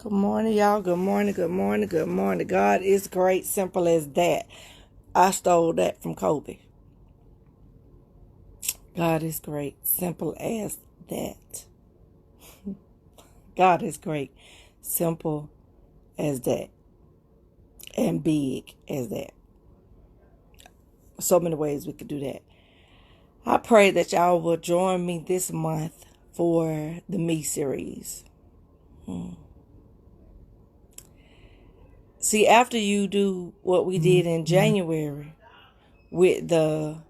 Good morning, y'all. Good morning, good morning, good morning. God is great, simple as that. I stole that from Kobe. God is great, simple as that. God is great, simple as that, and big as that. So many ways we could do that. I pray that y'all will join me this month for the Me series. See, after you do what we did in January with the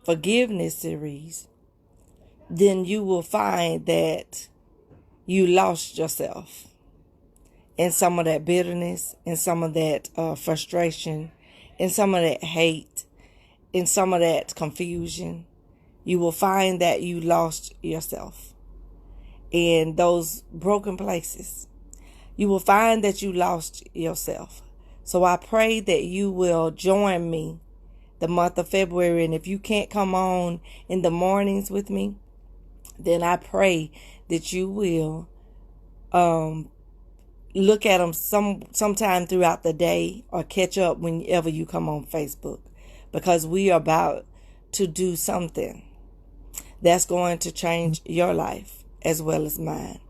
forgiveness series, then you will find that you lost yourself in some of that bitterness, in some of that frustration, in some of that hate, in some of that confusion. You will find that you lost yourself in those broken places. You will find that you lost yourself. So I pray that you will join me the month of February. And if you can't come on in the mornings with me, then I pray that you will look at them sometime throughout the day or catch up whenever you come on Facebook, because we are about to do something that's going to change your life as well as mine.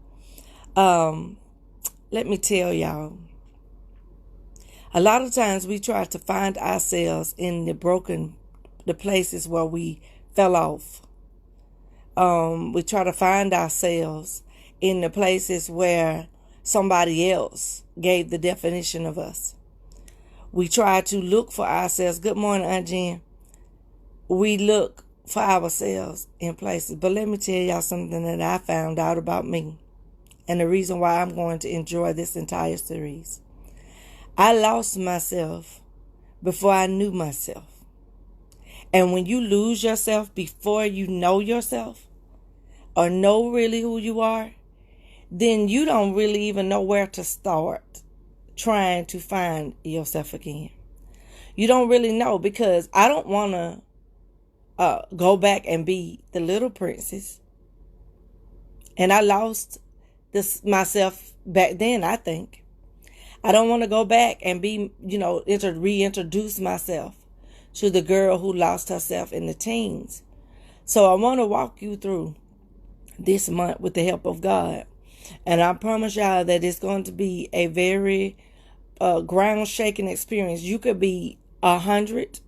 Let me tell y'all, a lot of times we try to find ourselves in the places where we fell off. We try to find ourselves in the places where somebody else gave the definition of us. We try to look for ourselves. Good morning, Aunt Jen. We look for ourselves in places. But let me tell y'all something that I found out about me, and the reason why I'm going to enjoy this entire series. I lost myself before I knew myself. And when you lose yourself before you know yourself, or know really who you are, then you don't really even know where to start trying to find yourself again. You don't really know, because I don't want to go back and be the little princess. And I lost myself back then, I think. I don't want to go back and be, reintroduce myself to the girl who lost herself in the teens. So I want to walk you through this month with the help of God. And I promise y'all that it's going to be a very ground-shaking experience. You could be 100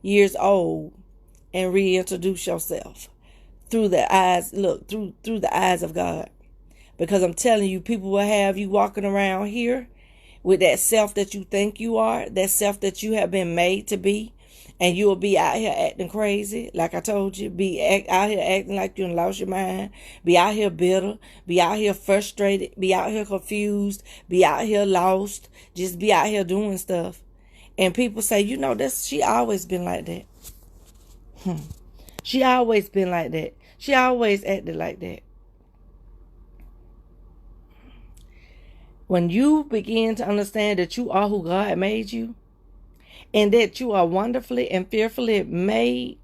years old and reintroduce yourself through the eyes, through the eyes of God. Because I'm telling you, people will have you walking around here with that self that you think you are, that self that you have been made to be, and you will be out here acting crazy, like I told you, out here acting like you done lost your mind, be out here bitter, be out here frustrated, be out here confused, be out here lost, just be out here doing stuff. And people say, she always been like that. She always been like that. She always acted like that. When you begin to understand that you are who God made you, and that you are wonderfully and fearfully made,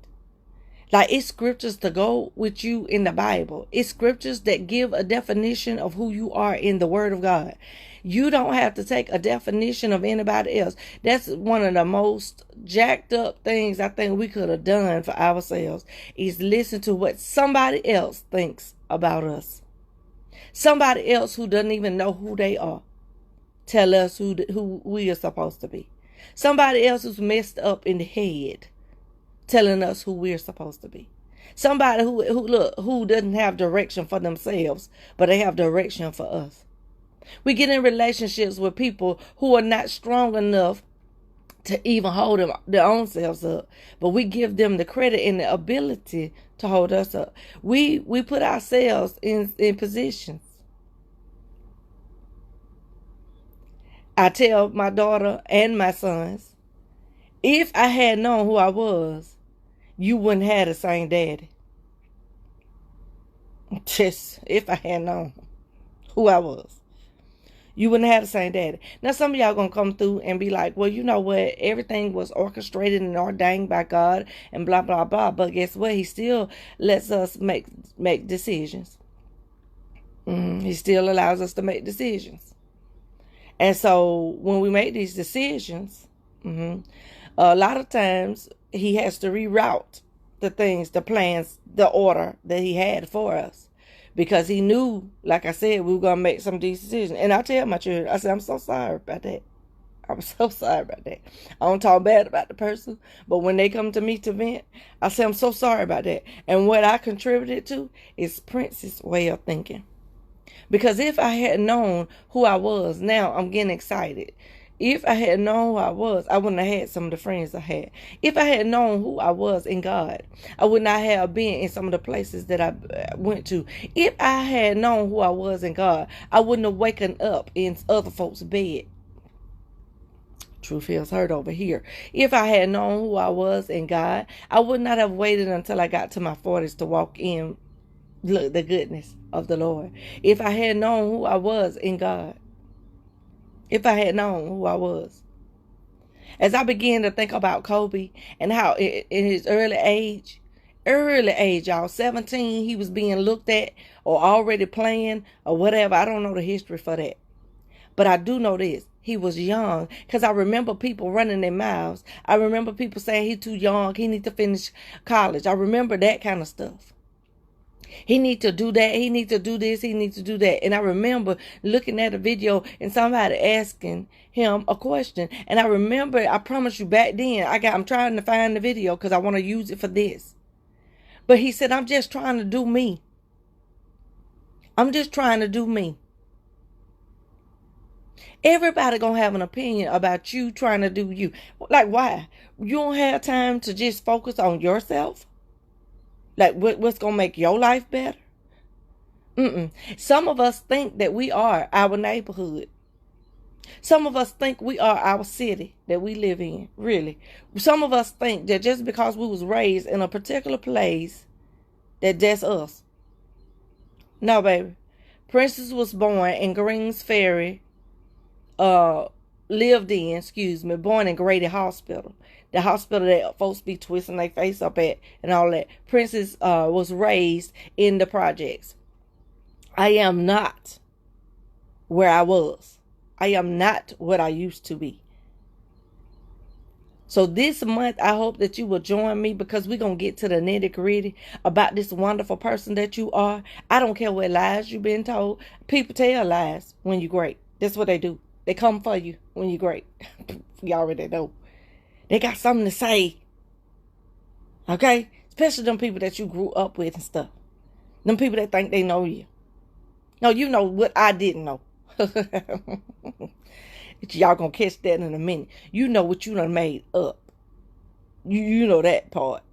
like it's scriptures to go with you in the Bible. It's scriptures that give a definition of who you are in the Word of God. You don't have to take a definition of anybody else. That's one of the most jacked up things I think we could have done for ourselves, is listen to what somebody else thinks about us. Somebody else who doesn't even know who they are tell us who we are supposed to be. Somebody else who's messed up in the head telling us who we're supposed to be. Somebody who doesn't have direction for themselves, but they have direction for us. We get in relationships with people who are not strong enough to even hold their own selves up, but we give them the credit and the ability to hold us up. We put ourselves in positions. I tell my daughter and my sons, if I had known who I was, you wouldn't have the same daddy. Just if I had known who I was, you wouldn't have the same daddy. Now, some of y'all going to come through and be like, well, you know what? Everything was orchestrated and ordained by God and blah, blah, blah. But guess what? He still lets us make decisions. He still allows us to make decisions. And so when we make these decisions, a lot of times he has to reroute the things, the plans, the order that he had for us. Because he knew, like I said, we were going to make some of these decisions. And I tell my children, I said, I'm so sorry about that. I'm so sorry about that. I don't talk bad about the person, but when they come to me to vent, I say, I'm so sorry about that. And what I contributed to is Prince's way of thinking. Because if I had known who I was, now I'm getting excited. If I had known who I was, I wouldn't have had some of the friends I had. If I had known who I was in God, I would not have been in some of the places that I went to. If I had known who I was in God, I wouldn't have waken up in other folks' bed. Truth feels hurt over here. If I had known who I was in God, I would not have waited until I got to my 40s to walk in the goodness of the Lord. If I had known who I was in God, if I had known who I was. As I began to think about Kobe and how in his early age, y'all, 17, he was being looked at or already playing or whatever. I don't know the history for that. But I do know this. He was young, because I remember people running their mouths. I remember people saying he's too young. He need to finish college. I remember that kind of stuff. He need to do that. He need to do this. He needs to do that. And I remember looking at a video and somebody asking him a question. And I remember, I promise you back then, I'm trying to find the video because I want to use it for this. But he said, I'm just trying to do me. I'm just trying to do me. Everybody gonna have an opinion about you trying to do you. Like, why? You don't have time to just focus on yourself? Like, what's gonna make your life better? Some of us think that we are our neighborhood. Some of us think we are our city that we live in, really. Some of us think that just because we was raised in a particular place, that that's us. No, baby. Princess was born in Greens Ferry, born in Grady Hospital. The hospital that folks be twisting their face up at and all that. Princess was raised in the projects. I am not where I was. I am not what I used to be. So this month, I hope that you will join me, because we're going to get to the nitty gritty about this wonderful person that you are. I don't care what lies you've been told. People tell lies when you're great. That's what they do. They come for you when you're great. You already know. They got something to say. Okay? Especially them people that you grew up with and stuff. Them people that think they know you. No, you know what I didn't know. Y'all gonna catch that in a minute. You know what you done made up. You know that part.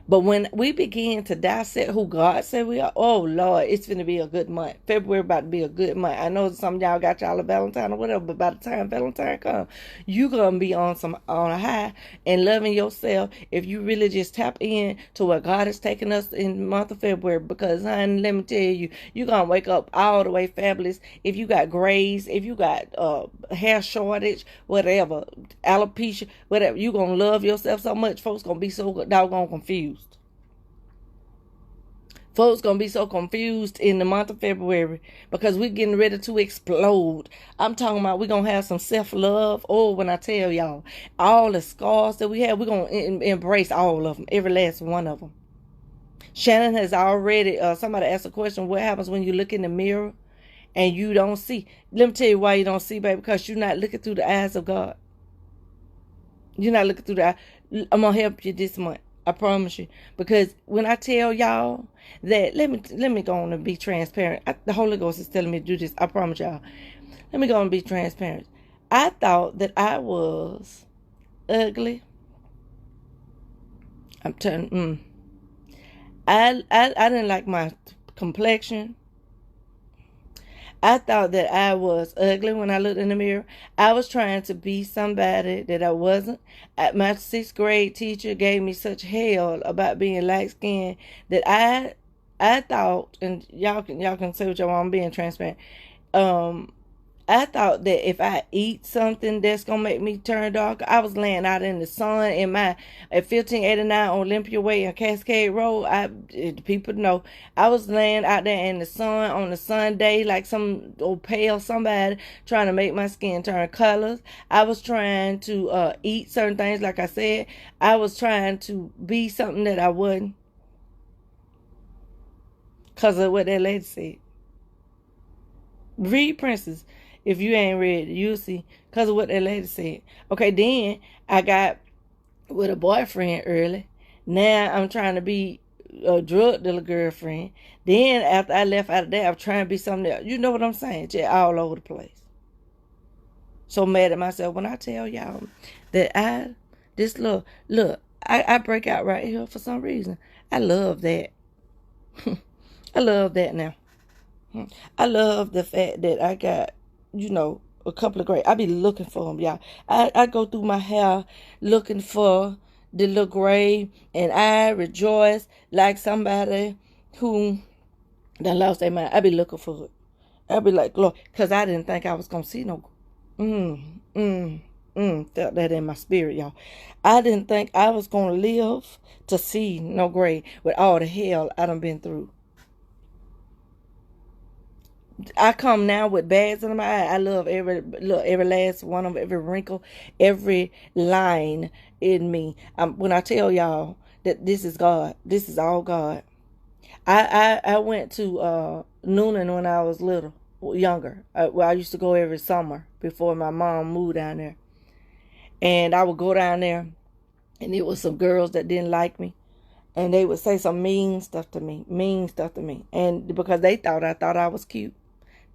But when we begin to dissect who God said we are, oh Lord, it's going to be a good month. February about to be a good month. I know some of y'all got y'all a Valentine or whatever, but by the time Valentine comes, you going to be on a high and loving yourself if you really just tap in to what God has taken us in the month of February. Because, honey, let me tell you, you're going to wake up all the way fabulous. If you got grays, if you got hair shortage, whatever, alopecia, whatever, you're going to love yourself so much, folks going to be so doggone confused. Folks gonna be so confused in the month of February because we're getting ready to explode. I'm talking about we're gonna have some self-love. Oh, when I tell y'all, all the scars that we have, we're gonna embrace all of them, every last one of them. Shannon has already, somebody asked a question, what happens when you look in the mirror and you don't see? Let me tell you why you don't see, baby, because you're not looking through the eyes of God. You're not looking through the eyes. I'm gonna help you this month. I promise you. Because when I tell y'all that, let me go on and be transparent. The Holy Ghost is telling me to do this. I promise y'all. Let me go on and be transparent. I thought that I was ugly. I didn't like my complexion. I thought that I was ugly when I looked in the mirror. I was trying to be somebody that I wasn't. My 6th grade teacher gave me such hell about being light-skinned that I thought, and y'all can say what y'all want, I'm being transparent. I thought that if I eat something that's gonna make me turn dark, I was laying out in the sun in my at 1589 Olympia Way and Cascade Road. People know I was laying out there in the sun on the Sunday like some old pale somebody trying to make my skin turn colors. I was trying to eat certain things, like I said. I was trying to be something that I wasn't because of what that lady said. Read Princess. If you ain't read it, you'll see. Because of what that lady said. Okay, then I got with a boyfriend early. Now I'm trying to be a drug dealer girlfriend. Then after I left out of that, I'm trying to be something else. You know what I'm saying? Just all over the place. So mad at myself when I tell y'all that I break out right here for some reason. I love that. I love that now. I love the fact that I got, a couple of great. I be looking for them, y'all. I go through my hair looking for the little gray, and I rejoice like somebody who done lost their mind. I be looking for it. I be like, Lord, because I didn't think I was going to see no. Felt that in my spirit, y'all. I didn't think I was going to live to see no gray with all the hell I done been through. I come now with bags in my eye. I love every last one of every wrinkle, every line in me. When I tell y'all that this is God, this is all God. I went to Noonan when I was younger. I used to go every summer before my mom moved down there, and I would go down there, and it was some girls that didn't like me. And they would say some mean stuff to me. And because they thought I was cute.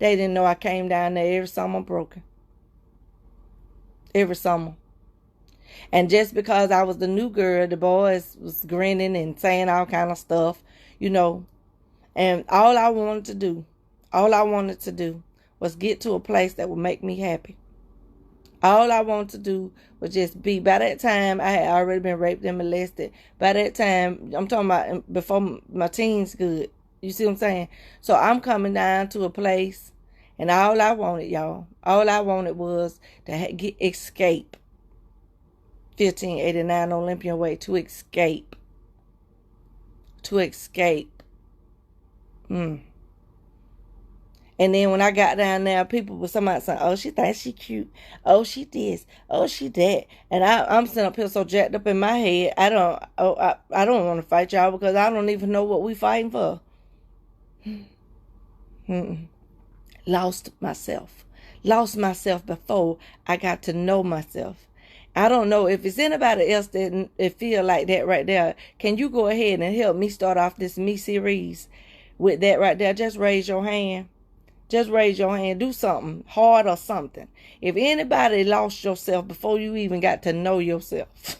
They didn't know I came down there every summer broken. Every summer. And just because I was the new girl, the boys was grinning and saying all kind of stuff, And all I wanted to do was get to a place that would make me happy. All I wanted to do was just be. By that time, I had already been raped and molested. By that time, I'm talking about before my teens good. You see what I'm saying? So I'm coming down to a place, and all I wanted, y'all, was to escape. 1589 Olympia Way, to escape. And then when I got down there, people were somebody saying, "Oh, she thinks she cute. Oh, she this. Oh, she that." And I'm sitting up here so jacked up in my head. I don't want to fight y'all because I don't even know what we fighting for. Lost myself before I got to know myself. I don't know if it's anybody else that feel like that right there. Can you go ahead and help me start off this me series with that right there? Just raise your hand. Just raise your hand. Do something hard or something. If anybody lost yourself before you even got to know yourself,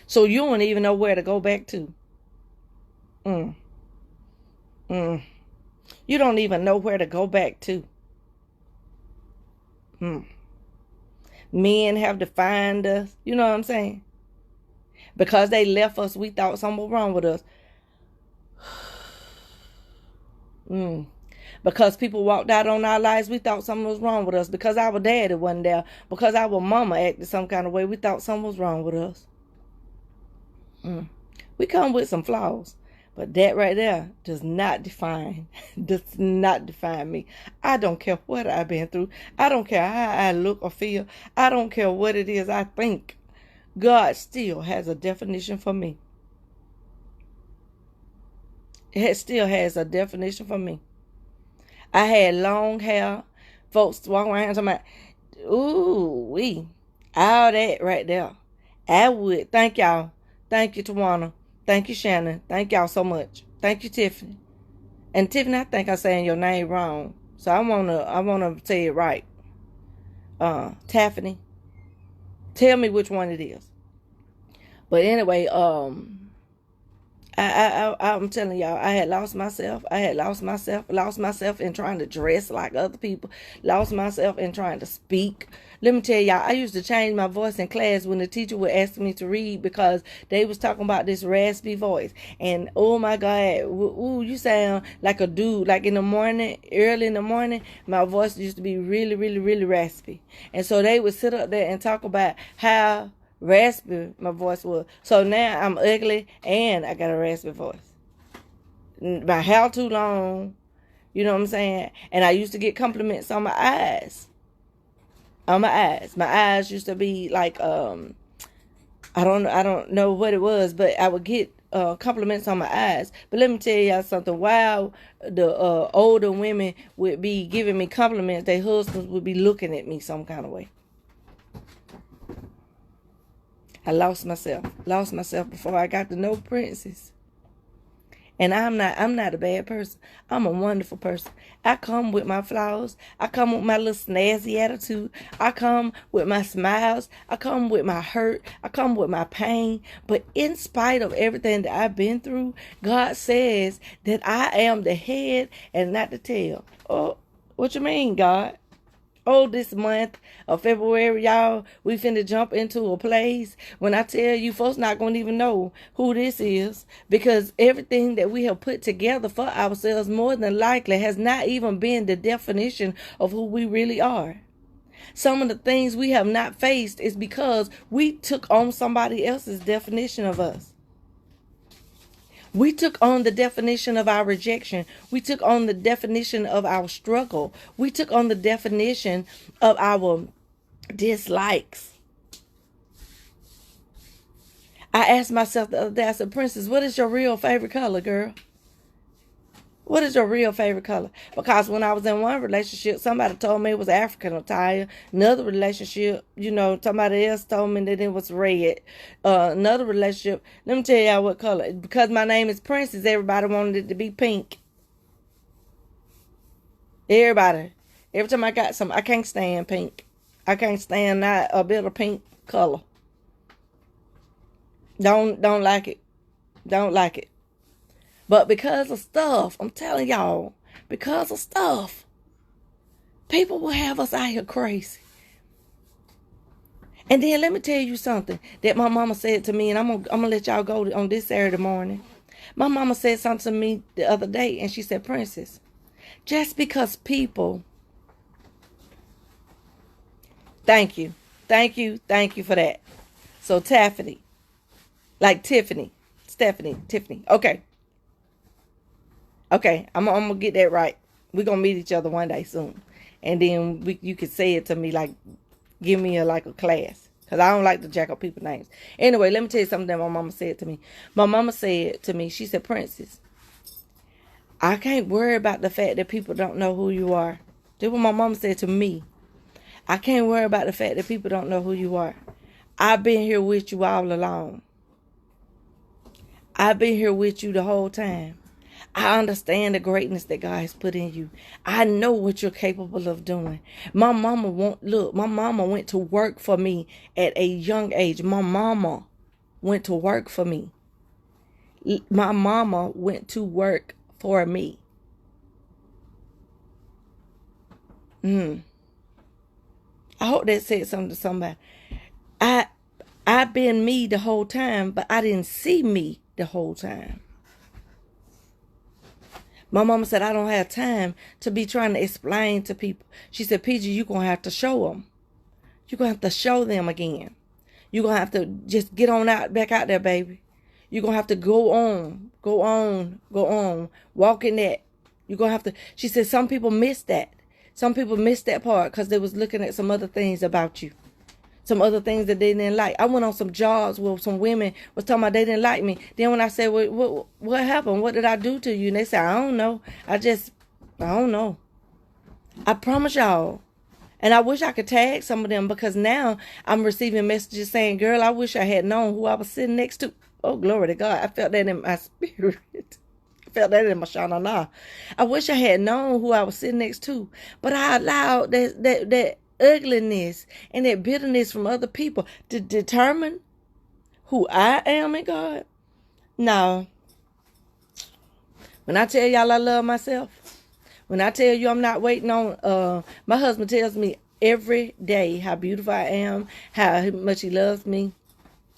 so you don't even know where to go back to. You don't even know where to go back to. Men have defined us. You know what I'm saying? Because they left us, we thought something was wrong with us. Because people walked out on our lives, we thought something was wrong with us. Because our daddy wasn't there. Because our mama acted some kind of way, we thought something was wrong with us. We come with some flaws. But that right there does not define me. I don't care what I've been through. I don't care how I look or feel. I don't care what it is I think. God still has a definition for me. It still has a definition for me. I had long hair. Folks walking around talking about, all that right there. I would. Thank y'all. Thank you, Tawana. Thank you, Shannon. Thank y'all so much. Thank you, Tiffany. And Tiffany, I think I'm saying your name wrong. So I wanna say it right. Taffany. Tell me which one it is. But anyway, I'm telling y'all, I had lost myself. I had lost myself in trying to dress like other people, lost myself in trying to speak. Let me tell y'all, I used to change my voice in class when the teacher would ask me to read because they was talking about this raspy voice. And oh my God, ooh, you sound like a dude. Like in the morning, early in the morning, my voice used to be really, really, really raspy. And so they would sit up there and talk about how raspy my voice was. So now I'm ugly and I got a raspy voice. My hair too long, you know what I'm saying? And I used to get compliments on my eyes. My eyes used to be like I don't know what it was, but I would get compliments on my eyes. But let me tell y'all something. While the older women would be giving me compliments, their husbands would be looking at me some kind of way. I lost myself before I got to know Princess. And I'm not a bad person. I'm a wonderful person. I come with my flaws. I come with my little snazzy attitude. I come with my smiles. I come with my hurt. I come with my pain. But in spite of everything that I've been through, God says that I am the head and not the tail. Oh, what you mean, God? Oh, this month of February, y'all, we finna jump into a place when I tell you, folks not gonna even know who this is, because everything that we have put together for ourselves more than likely has not even been the definition of who we really are. Some of the things we have not faced is because we took on somebody else's definition of us. We took on the definition of our rejection. We took on the definition of our struggle. We took on the definition of our dislikes. I asked myself the other day, I said, Princess, what is your real favorite color, girl? What is your real favorite color? Because when I was in one relationship, somebody told me it was African attire. Another relationship, somebody else told me that it was red. Another relationship, let me tell y'all what color. Because my name is Princess, everybody wanted it to be pink. Everybody. Every time I got some, I can't stand pink. I can't stand not a bit of pink color. Don't like it. Don't like it. But because of stuff, I'm telling y'all, because of stuff, people will have us out here crazy. And then let me tell you something that my mama said to me, and I'm gonna let y'all go on this Saturday morning. My mama said something to me the other day, and she said, Princess, just because people, thank you for that. So Tiffany, Tiffany, okay, I'm gonna get that right. We're gonna meet each other one day soon, and then you can say it to me, like give me a class, because I don't like to jack up people's names. Anyway, let me tell you something that my mama said to me. My mama said to me, she said, Princess, I can't worry about the fact that people don't know who you are. That's what my mama said to me. I can't worry about the fact that people don't know who you are. I've been here with you all along. I've been here with you the whole time. I understand the greatness that God has put in you. I know what you're capable of doing. My mama went to work for me at a young age. My mama went to work for me. My mama went to work for me. I hope that said something to somebody. I've been me the whole time, but I didn't see me the whole time. My mama said, I don't have time to be trying to explain to people. She said, PG, you're going to have to show them. You're going to have to show them again. You're going to have to just get on back out there, baby. You're going to have to go on. Walk in that. You're going to have to. She said, some people miss that. Some people miss that part because they was looking at some other things about you. Some other things that they didn't like. I went on some jobs where some women was talking about they didn't like me. Then when I said, what happened? What did I do to you? And they said, I don't know. I don't know. I promise y'all. And I wish I could tag some of them, because now I'm receiving messages saying, girl, I wish I had known who I was sitting next to. Oh, glory to God. I felt that in my spirit. I felt that in my shanana. I wish I had known who I was sitting next to. But I allowed that ugliness and that bitterness from other people to determine who I am in God. No, When I tell y'all I love myself, when I tell you I'm not waiting on, my husband tells me every day how beautiful I am, how much he loves me.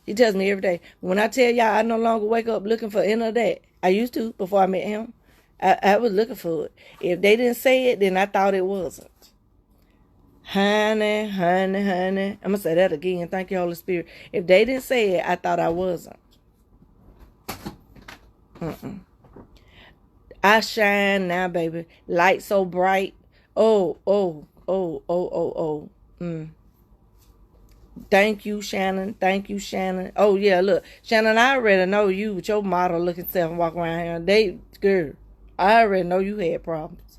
He tells me every day. When I tell y'all I no longer wake up looking for any of that. I used to before I met him. I was looking for it. If they didn't say it, then I thought it wasn't. Honey, honey, honey. I'm going to say that again. Thank you, Holy Spirit. If they didn't say it, I thought I wasn't. I shine now, baby. Light so bright. Oh. Thank you, Shannon. Thank you, Shannon. Oh, yeah, look. Shannon, I already know you with your model looking self and walk around here. Girl, I already know you had problems.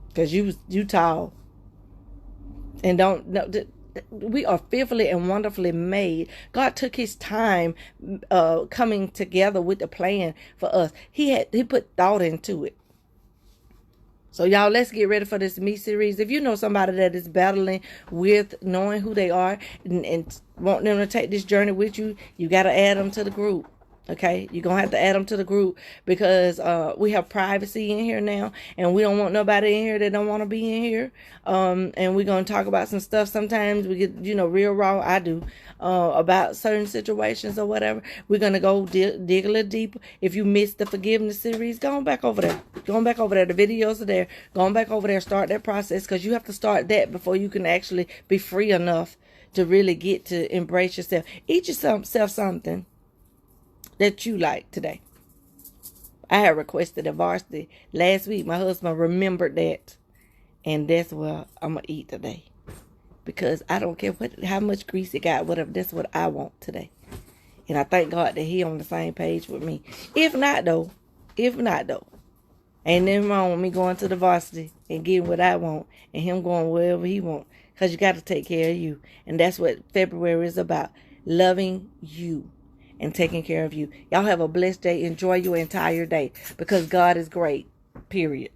Because you tall. And we are fearfully and wonderfully made. God took his time coming together with the plan for us. He put thought into it. So y'all, let's get ready for this Me series. If you know somebody that is battling with knowing who they are and want them to take this journey with you, you got to add them to the group. Okay, you're going to have to add them to the group because we have privacy in here now, and we don't want nobody in here that don't want to be in here. And we're going to talk about some stuff. Sometimes we get, real raw. I do. About certain situations or whatever. We're going to go dig a little deeper. If you missed the forgiveness series, go on back over there. Going back over there. The videos are there. Going back over there. Start that process because you have to start that before you can actually be free enough to really get to embrace yourself. Eat yourself something that you like today. I had requested a varsity last week. My husband remembered that. And that's what I'm going to eat today. Because I don't care how much grease it got, whatever. That's what I want today. And I thank God that he on the same page with me. If not though, ain't nothing wrong with me going to the varsity and getting what I want. And him going wherever he want. Because you got to take care of you. And that's what February is about. Loving you. And taking care of you. Y'all have a blessed day. Enjoy your entire day. Because God is great. Period.